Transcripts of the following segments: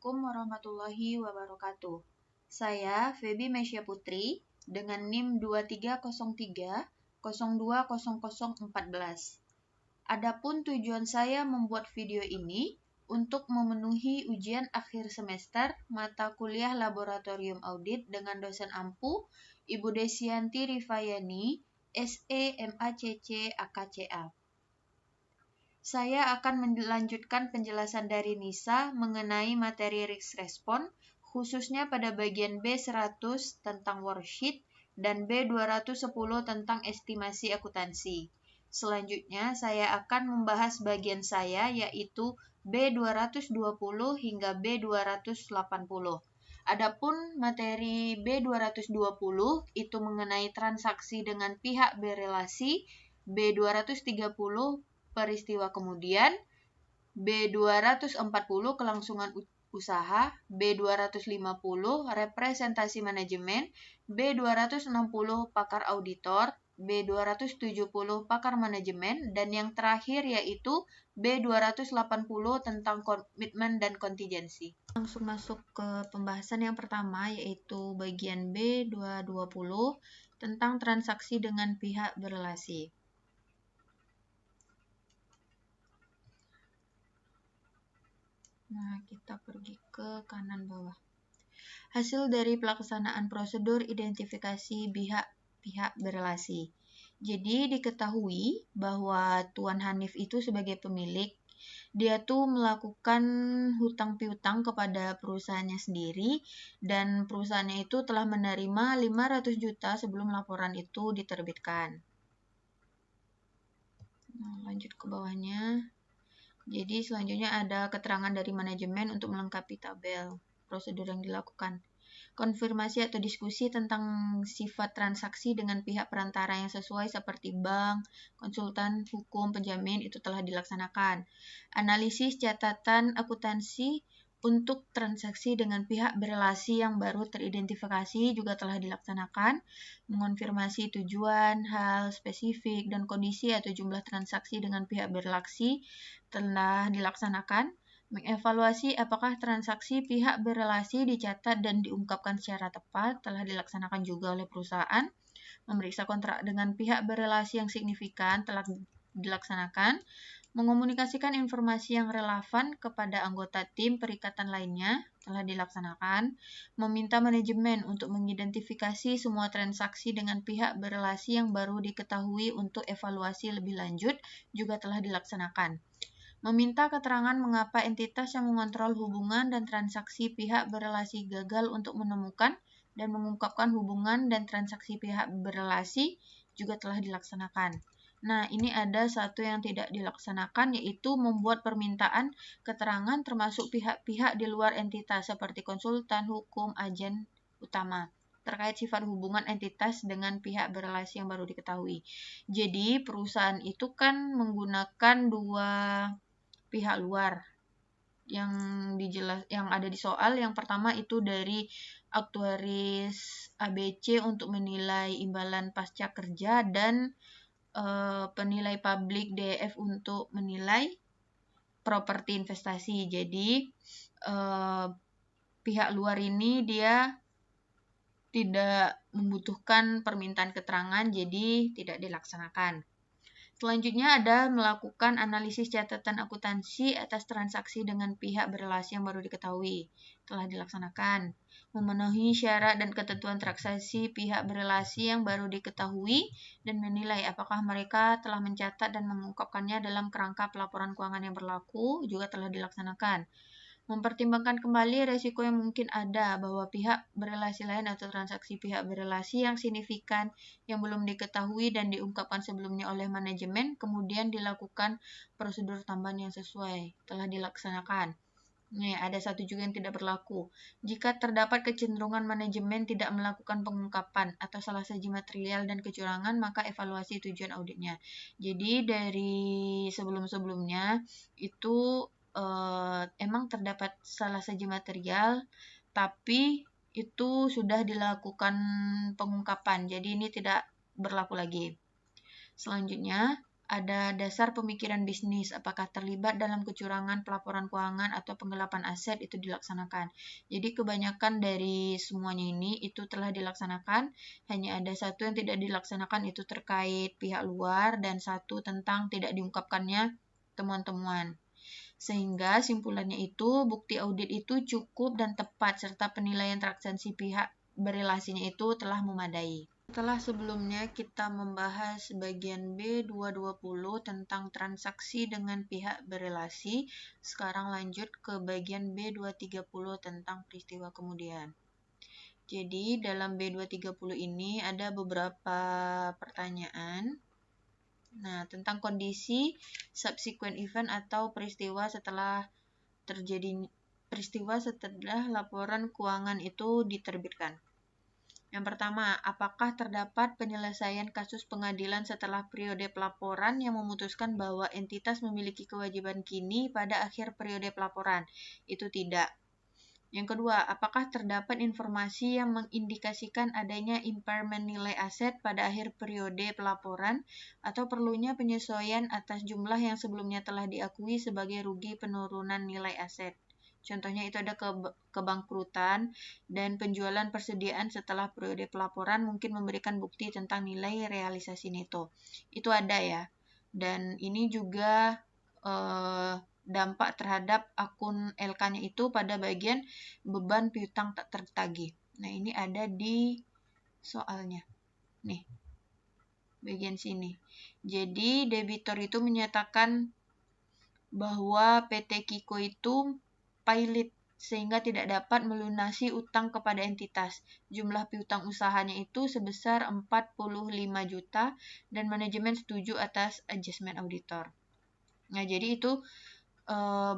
Assalamualaikum warahmatullahi wabarakatuh. Saya Feby Mesya Putri dengan NIM 2303020014. Adapun tujuan saya membuat video ini untuk memenuhi ujian akhir semester mata kuliah Laboratorium Audit dengan dosen ampuh Ibu Desianti Rifayani, SE MACC AKCA. Saya akan melanjutkan penjelasan dari Nisa mengenai materi risk response, khususnya pada bagian B100 tentang worksheet dan B210 tentang estimasi akuntansi. Selanjutnya, saya akan membahas bagian saya, yaitu B220 hingga B280. Adapun materi B220 itu mengenai transaksi dengan pihak berelasi, B230 peristiwa kemudian, B240 kelangsungan usaha, B250 representasi manajemen, B260 pakar auditor, B270 pakar manajemen, dan yang terakhir yaitu B280 tentang komitmen dan kontingensi. Langsung masuk ke pembahasan yang pertama, yaitu bagian B220 tentang transaksi dengan pihak berelasi. Nah, kita pergi ke kanan bawah. Hasil dari pelaksanaan prosedur identifikasi pihak berelasi. Jadi diketahui bahwa Tuan Hanif itu sebagai pemilik, dia tuh melakukan hutang piutang kepada perusahaannya sendiri dan perusahaannya itu telah menerima 500 juta sebelum laporan itu diterbitkan. Nah, lanjut ke bawahnya. Jadi selanjutnya ada keterangan dari manajemen untuk melengkapi tabel prosedur yang dilakukan. Konfirmasi atau diskusi tentang sifat transaksi dengan pihak perantara yang sesuai seperti bank, konsultan, hukum, penjamin itu telah dilaksanakan. Analisis catatan akuntansi untuk transaksi dengan pihak berelasi yang baru teridentifikasi juga telah dilaksanakan. Mengonfirmasi tujuan, hal spesifik, dan kondisi atau jumlah transaksi dengan pihak berelasi telah dilaksanakan. Mengevaluasi apakah transaksi pihak berelasi dicatat dan diungkapkan secara tepat telah dilaksanakan juga oleh perusahaan. Memeriksa kontrak dengan pihak berelasi yang signifikan telah dilaksanakan. Mengomunikasikan informasi yang relevan kepada anggota tim perikatan lainnya telah dilaksanakan. Meminta manajemen untuk mengidentifikasi semua transaksi dengan pihak berelasi yang baru diketahui untuk evaluasi lebih lanjut juga telah dilaksanakan. Meminta keterangan mengapa entitas yang mengontrol hubungan dan transaksi pihak berelasi gagal untuk menemukan dan mengungkapkan hubungan dan transaksi pihak berelasi juga telah dilaksanakan. Nah, ini ada satu yang tidak dilaksanakan, yaitu membuat permintaan keterangan termasuk pihak-pihak di luar entitas seperti konsultan, hukum, agen utama terkait sifat hubungan entitas dengan pihak berelasi yang baru diketahui. Jadi, perusahaan itu kan menggunakan dua pihak luar yang ada di soal. Yang pertama itu dari aktuaris ABC untuk menilai imbalan pasca kerja dan penilai publik DF untuk menilai properti investasi. Jadi pihak luar ini dia tidak membutuhkan permintaan keterangan, jadi tidak dilaksanakan. Selanjutnya ada melakukan analisis catatan akuntansi atas transaksi dengan pihak berelasi yang baru diketahui. Telah dilaksanakan. Memenuhi syarat dan ketentuan transaksi pihak berelasi yang baru diketahui dan menilai apakah mereka telah mencatat dan mengungkapkannya dalam kerangka pelaporan keuangan yang berlaku juga telah dilaksanakan. Mempertimbangkan kembali resiko yang mungkin ada bahwa pihak berelasi lain atau transaksi pihak berelasi yang signifikan yang belum diketahui dan diungkapkan sebelumnya oleh manajemen, kemudian dilakukan prosedur tambahan yang sesuai, telah dilaksanakan. Nih, ada satu juga yang tidak berlaku. Jika terdapat kecenderungan manajemen tidak melakukan pengungkapan atau salah saji material dan kecurangan, maka evaluasi tujuan auditnya. Jadi dari sebelum-sebelumnya itu emang terdapat salah saji material, tapi itu sudah dilakukan pengungkapan. Jadi ini tidak berlaku lagi. Selanjutnya ada dasar pemikiran bisnis, apakah terlibat dalam kecurangan, pelaporan keuangan, atau penggelapan aset itu dilaksanakan. Jadi kebanyakan dari semuanya ini itu telah dilaksanakan, hanya ada satu yang tidak dilaksanakan, itu terkait pihak luar, dan satu tentang tidak diungkapkannya temuan-temuan. Sehingga simpulannya itu, bukti audit itu cukup dan tepat, serta penilaian transaksi pihak berelasinya itu telah memadai. Setelah sebelumnya kita membahas bagian B220 tentang transaksi dengan pihak berelasi, sekarang lanjut ke bagian B230 tentang peristiwa kemudian. Jadi dalam B230 ini ada beberapa pertanyaan. Nah, tentang kondisi subsequent event atau peristiwa setelah laporan keuangan itu diterbitkan. Yang pertama, apakah terdapat penyelesaian kasus pengadilan setelah periode pelaporan yang memutuskan bahwa entitas memiliki kewajiban kini pada akhir periode pelaporan? Itu tidak. Yang kedua, apakah terdapat informasi yang mengindikasikan adanya impairment nilai aset pada akhir periode pelaporan atau perlunya penyesuaian atas jumlah yang sebelumnya telah diakui sebagai rugi penurunan nilai aset? Contohnya itu ada kebangkrutan dan penjualan persediaan setelah periode pelaporan mungkin memberikan bukti tentang nilai realisasi neto. Itu ada ya. Dan ini juga dampak terhadap akun LK-nya itu pada bagian beban piutang tak tertagih. Nah, ini ada di soalnya. Nih, bagian sini. Jadi, debitor itu menyatakan bahwa PT Kiko itu pailit sehingga tidak dapat melunasi utang kepada entitas. Jumlah piutang usahanya itu sebesar 45 juta dan manajemen setuju atas adjustment auditor. Nah, jadi itu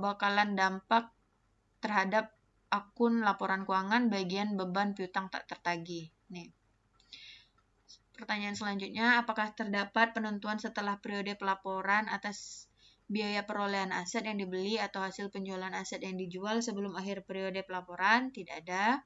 bakalan dampak terhadap akun laporan keuangan bagian beban piutang tak tertagih. Nih. Pertanyaan selanjutnya, apakah terdapat penentuan setelah periode pelaporan atas biaya perolehan aset yang dibeli atau hasil penjualan aset yang dijual sebelum akhir periode pelaporan? Tidak ada.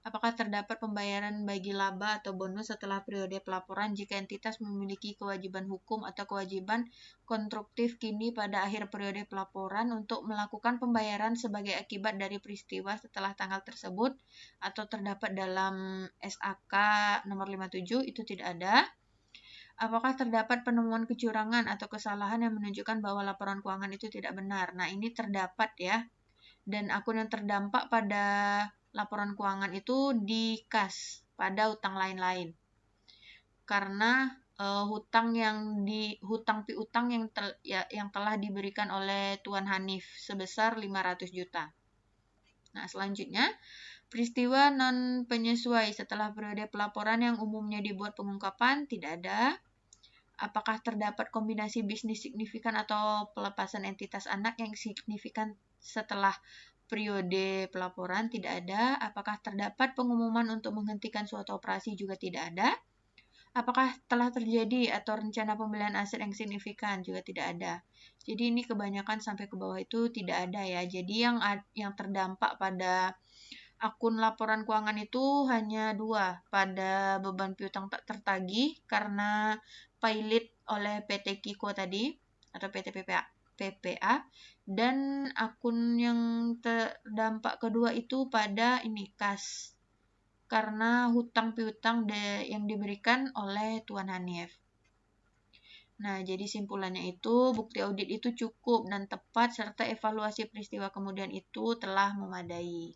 Apakah terdapat pembayaran bagi laba atau bonus setelah periode pelaporan jika entitas memiliki kewajiban hukum atau kewajiban konstruktif kini pada akhir periode pelaporan untuk melakukan pembayaran sebagai akibat dari peristiwa setelah tanggal tersebut atau terdapat dalam SAK nomor 57? Itu tidak ada. Apakah terdapat penemuan kecurangan atau kesalahan yang menunjukkan bahwa laporan keuangan itu tidak benar? Nah, ini terdapat ya. Dan akun yang terdampak pada laporan keuangan itu di kas pada hutang lain-lain. Karena hutang piutang yang telah diberikan oleh Tuan Hanif sebesar 500 juta. Nah, selanjutnya peristiwa non penyesuai setelah periode pelaporan yang umumnya dibuat pengungkapan tidak ada. Apakah terdapat kombinasi bisnis signifikan atau pelepasan entitas anak yang signifikan setelah periode pelaporan? Tidak ada. Apakah terdapat pengumuman untuk menghentikan suatu operasi? Juga tidak ada. Apakah telah terjadi atau rencana pembelian aset yang signifikan? Juga tidak ada. Jadi ini kebanyakan sampai ke bawah itu tidak ada ya. Jadi yang terdampak pada akun laporan keuangan itu hanya dua, pada beban piutang tak tertagih karena pailit oleh PT Kiko tadi atau PT PPA, dan akun yang terdampak kedua itu pada ini kas karena hutang piutang yang diberikan oleh Tuan Hanif. Nah, jadi simpulannya itu bukti audit itu cukup dan tepat serta evaluasi peristiwa kemudian itu telah memadai.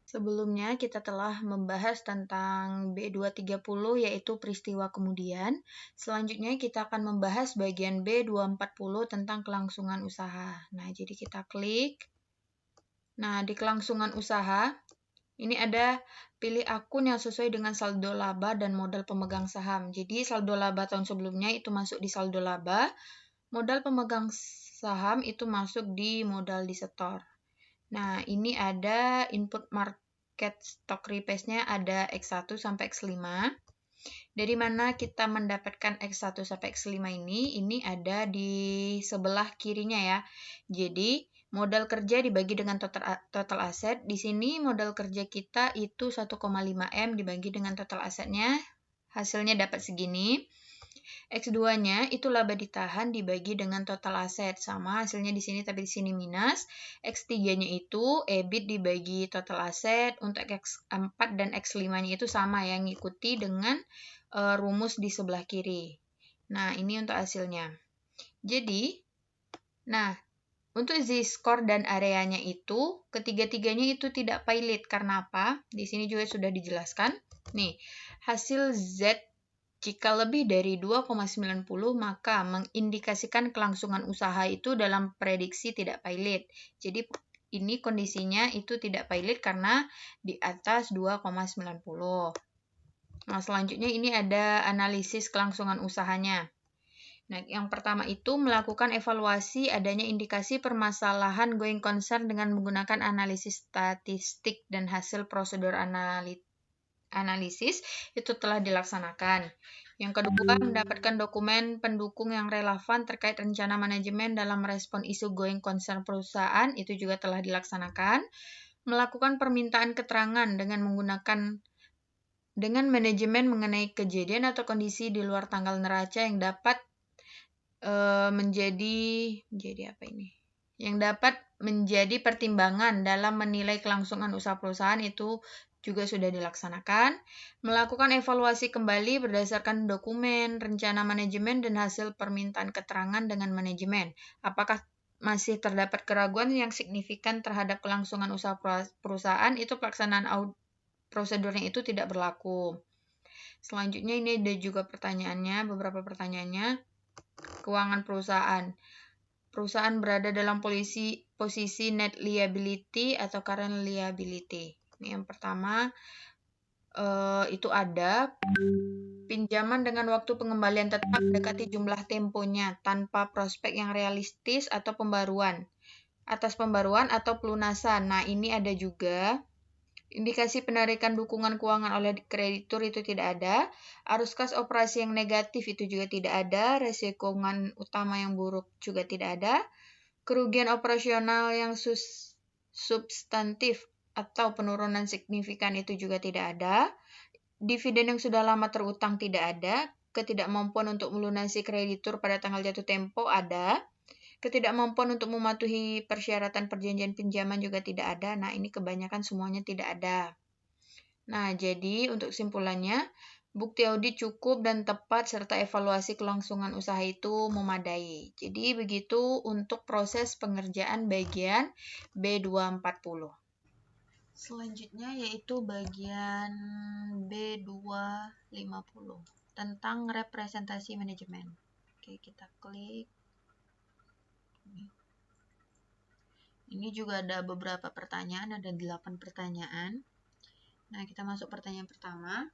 Sebelumnya kita telah membahas tentang B230 yaitu peristiwa kemudian. Selanjutnya kita akan membahas bagian B240 tentang kelangsungan usaha. Nah, jadi kita klik. Nah, di kelangsungan usaha, ini ada pilih akun yang sesuai dengan saldo laba dan modal pemegang saham. Jadi saldo laba tahun sebelumnya itu masuk di saldo laba, modal pemegang saham itu masuk di modal disetor. Nah, ini ada input market stock repaste-nya ada X1 sampai X5. Dari mana kita mendapatkan X1 sampai X5 ini? Ini ada di sebelah kirinya ya. Jadi, modal kerja dibagi dengan total aset. Di sini modal kerja kita itu 1,5 M dibagi dengan total asetnya. Hasilnya dapat segini. X2-nya itu laba ditahan dibagi dengan total aset. Sama hasilnya di sini tapi di sini minus. X3-nya itu EBIT dibagi total aset. Untuk X4 dan X5-nya itu sama yang ngikuti dengan rumus di sebelah kiri. Nah, ini untuk hasilnya. Jadi, nah, untuk z-score dan areanya itu, ketiga-tiganya itu tidak pilot. Karena apa? Di sini juga sudah dijelaskan. Nih, hasil Z jika lebih dari 2,90 maka mengindikasikan kelangsungan usaha itu dalam prediksi tidak pilot. Jadi ini kondisinya itu tidak pilot karena di atas 2,90. Nah, selanjutnya ini ada analisis kelangsungan usahanya. Nah, yang pertama itu melakukan evaluasi adanya indikasi permasalahan going concern dengan menggunakan analisis statistik dan hasil prosedur analisis itu telah dilaksanakan. Yang kedua, mendapatkan dokumen pendukung yang relevan terkait rencana manajemen dalam respon isu going concern perusahaan itu juga telah dilaksanakan. Melakukan permintaan keterangan dengan manajemen mengenai kejadian atau kondisi di luar tanggal neraca yang dapat yang dapat menjadi pertimbangan dalam menilai kelangsungan usaha perusahaan itu juga sudah dilaksanakan. Melakukan evaluasi kembali berdasarkan dokumen, rencana manajemen, dan hasil permintaan keterangan dengan manajemen. Apakah masih terdapat keraguan yang signifikan terhadap kelangsungan usaha perusahaan, itu pelaksanaan prosedurnya itu tidak berlaku. Selanjutnya ini ada juga beberapa pertanyaannya. Keuangan perusahaan. Perusahaan berada dalam posisi net liability atau current liability. Ini yang pertama, itu ada pinjaman dengan waktu pengembalian tetap mendekati jumlah temponya tanpa prospek yang realistis atau atas pembaruan atau pelunasan. Nah, ini ada juga indikasi penarikan dukungan keuangan oleh kreditur itu tidak ada. Arus kas operasi yang negatif itu juga tidak ada. Resiko keuangan utama yang buruk juga tidak ada. Kerugian operasional yang substantif atau penurunan signifikan itu juga tidak ada. Dividen yang sudah lama terutang tidak ada. Ketidakmampuan untuk melunasi kreditur pada tanggal jatuh tempo ada. Ketidakmampuan untuk mematuhi persyaratan perjanjian pinjaman juga tidak ada. Nah, ini kebanyakan semuanya tidak ada. Nah, jadi untuk kesimpulannya, bukti audit cukup dan tepat serta evaluasi kelangsungan usaha itu memadai. Jadi begitu untuk proses pengerjaan bagian B240. Selanjutnya yaitu bagian B250 tentang representasi manajemen. Oke, kita klik. Ini juga ada beberapa pertanyaan, ada 8 pertanyaan. Nah, kita masuk pertanyaan pertama.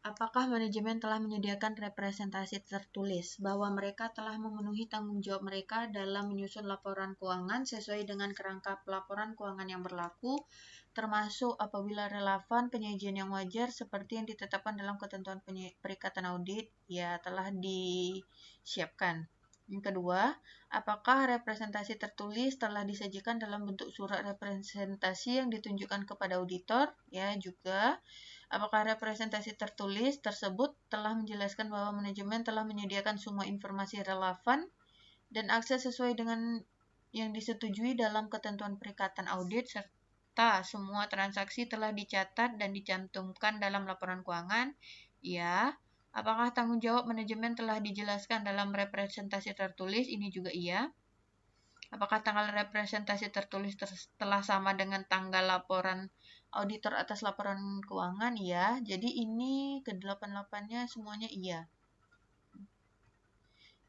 Apakah manajemen telah menyediakan representasi tertulis bahwa mereka telah memenuhi tanggung jawab mereka dalam menyusun laporan keuangan sesuai dengan kerangka pelaporan keuangan yang berlaku, termasuk apabila relevan penyajian yang wajar seperti yang ditetapkan dalam ketentuan perikatan audit, ya telah disiapkan. Yang kedua, apakah representasi tertulis telah disajikan dalam bentuk surat representasi yang ditunjukkan kepada auditor? Ya, juga. Apakah representasi tertulis tersebut telah menjelaskan bahwa manajemen telah menyediakan semua informasi relevan dan akses sesuai dengan yang disetujui dalam ketentuan perikatan audit serta semua transaksi telah dicatat dan dicantumkan dalam laporan keuangan? Ya. Apakah tanggung jawab manajemen telah dijelaskan dalam representasi tertulis? Ini juga iya. Apakah tanggal representasi tertulis telah sama dengan tanggal laporan auditor atas laporan keuangan? Iya. Jadi ini ke-88-nya semuanya iya.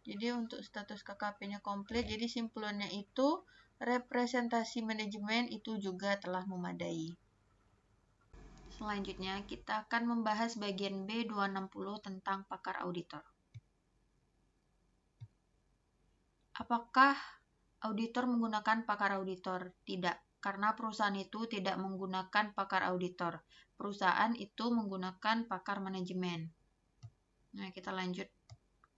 Jadi untuk status KKP-nya komplit. Jadi simpulannya itu representasi manajemen itu juga telah memadai. Selanjutnya, kita akan membahas bagian B260 tentang pakar auditor. Apakah auditor menggunakan pakar auditor? Tidak, karena perusahaan itu tidak menggunakan pakar auditor. Perusahaan itu menggunakan pakar manajemen. Nah, kita lanjut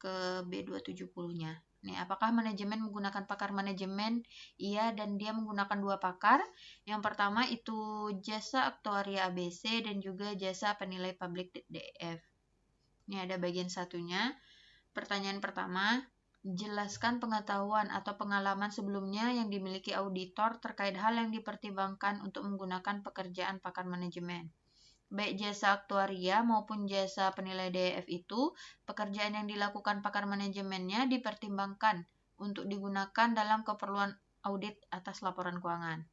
ke B270-nya. Nih, apakah manajemen menggunakan pakar manajemen? Iya, dan dia menggunakan 2 pakar. Yang pertama itu jasa aktuaria ABC dan juga jasa penilai publik DF. Ini ada bagian satunya. Pertanyaan pertama, jelaskan pengetahuan atau pengalaman sebelumnya yang dimiliki auditor terkait hal yang dipertimbangkan untuk menggunakan pekerjaan pakar manajemen. Baik jasa aktuaria maupun jasa penilai DEF itu, pekerjaan yang dilakukan pakar manajemennya dipertimbangkan untuk digunakan dalam keperluan audit atas laporan keuangan.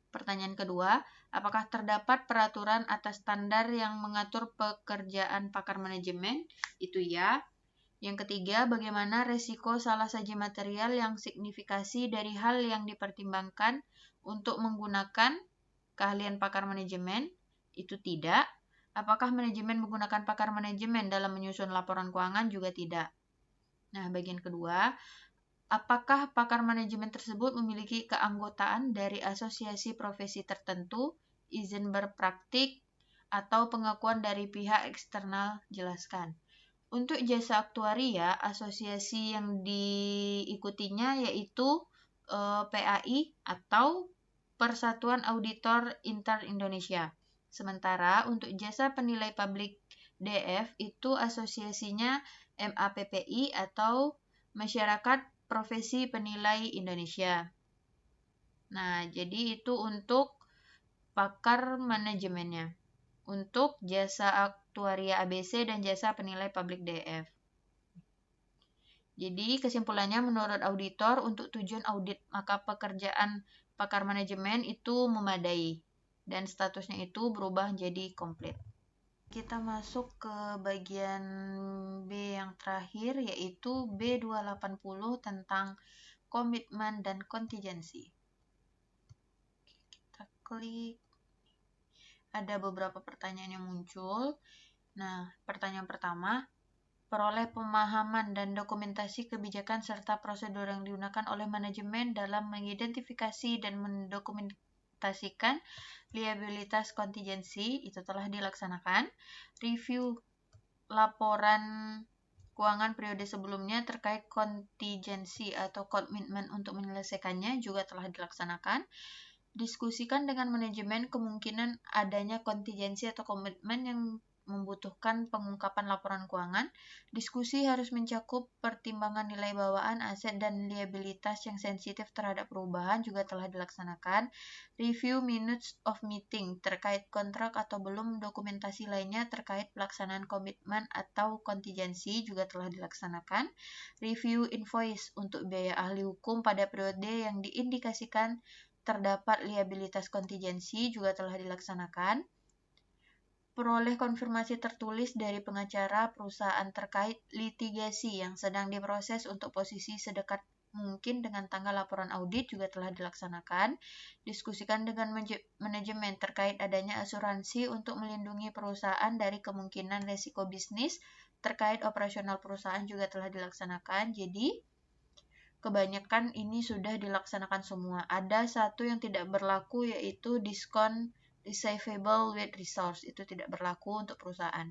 Pertanyaan kedua, apakah terdapat peraturan atas standar yang mengatur pekerjaan pakar manajemen? Itu ya. Yang ketiga, bagaimana resiko salah saji material yang signifikasi dari hal yang dipertimbangkan untuk menggunakan keahlian pakar manajemen? Itu tidak. Apakah manajemen menggunakan pakar manajemen dalam menyusun laporan keuangan? Juga tidak. Nah, bagian kedua, apakah pakar manajemen tersebut memiliki keanggotaan dari asosiasi profesi tertentu, izin berpraktik, atau pengakuan dari pihak eksternal? Jelaskan. Untuk jasa aktuaria, asosiasi yang diikutinya yaitu PAI atau Persatuan Auditor Inter-Indonesia. Sementara untuk jasa penilai publik DF itu asosiasinya MAPPI atau Masyarakat Profesi Penilai Indonesia. Nah, jadi itu untuk pakar manajemennya. Untuk jasa aktuaria ABC dan jasa penilai publik DF. Jadi kesimpulannya menurut auditor untuk tujuan audit maka pekerjaan pakar manajemen itu memadai dan statusnya itu berubah jadi komplit. Kita masuk ke bagian B yang terakhir yaitu B280 tentang komitmen dan kontingensi. Kita klik. Ada beberapa pertanyaan yang muncul. Nah, pertanyaan pertama, peroleh pemahaman dan dokumentasi kebijakan serta prosedur yang digunakan oleh manajemen dalam mengidentifikasi dan mendokumentasikan liabilitas kontingensi itu telah dilaksanakan. Review laporan keuangan periode sebelumnya terkait kontingensi atau komitmen untuk menyelesaikannya juga telah dilaksanakan. Diskusikan dengan manajemen kemungkinan adanya kontingensi atau komitmen yang membutuhkan pengungkapan laporan keuangan. Diskusi harus mencakup pertimbangan nilai bawaan aset dan liabilitas yang sensitif terhadap perubahan juga telah dilaksanakan. Review minutes of meeting terkait kontrak atau belum dokumentasi lainnya terkait pelaksanaan komitmen atau kontingensi juga telah dilaksanakan. Review invoice untuk biaya ahli hukum pada periode yang diindikasikan terdapat liabilitas kontingensi juga telah dilaksanakan. Peroleh konfirmasi tertulis dari pengacara perusahaan terkait litigasi yang sedang diproses untuk posisi sedekat mungkin dengan tanggal laporan audit juga telah dilaksanakan. Diskusikan dengan manajemen terkait adanya asuransi untuk melindungi perusahaan dari kemungkinan resiko bisnis terkait operasional perusahaan juga telah dilaksanakan. Jadi, kebanyakan ini sudah dilaksanakan semua. Ada satu yang tidak berlaku yaitu diskon receivable with resource, itu tidak berlaku untuk perusahaan.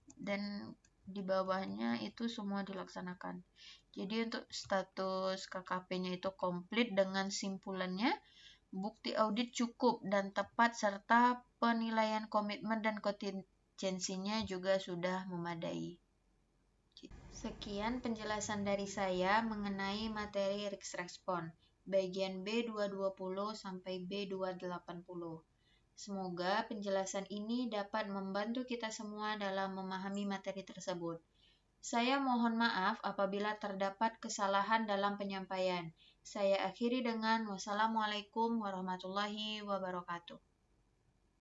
Dan di bawahnya itu semua dilaksanakan. Jadi untuk status KKP-nya itu komplit dengan simpulannya, bukti audit cukup dan tepat serta penilaian komitmen dan kontingensinya juga sudah memadai. Sekian penjelasan dari saya mengenai materi risk respon bagian B220 sampai B280. Semoga penjelasan ini dapat membantu kita semua dalam memahami materi tersebut. Saya mohon maaf apabila terdapat kesalahan dalam penyampaian. Saya akhiri dengan wassalamualaikum warahmatullahi wabarakatuh.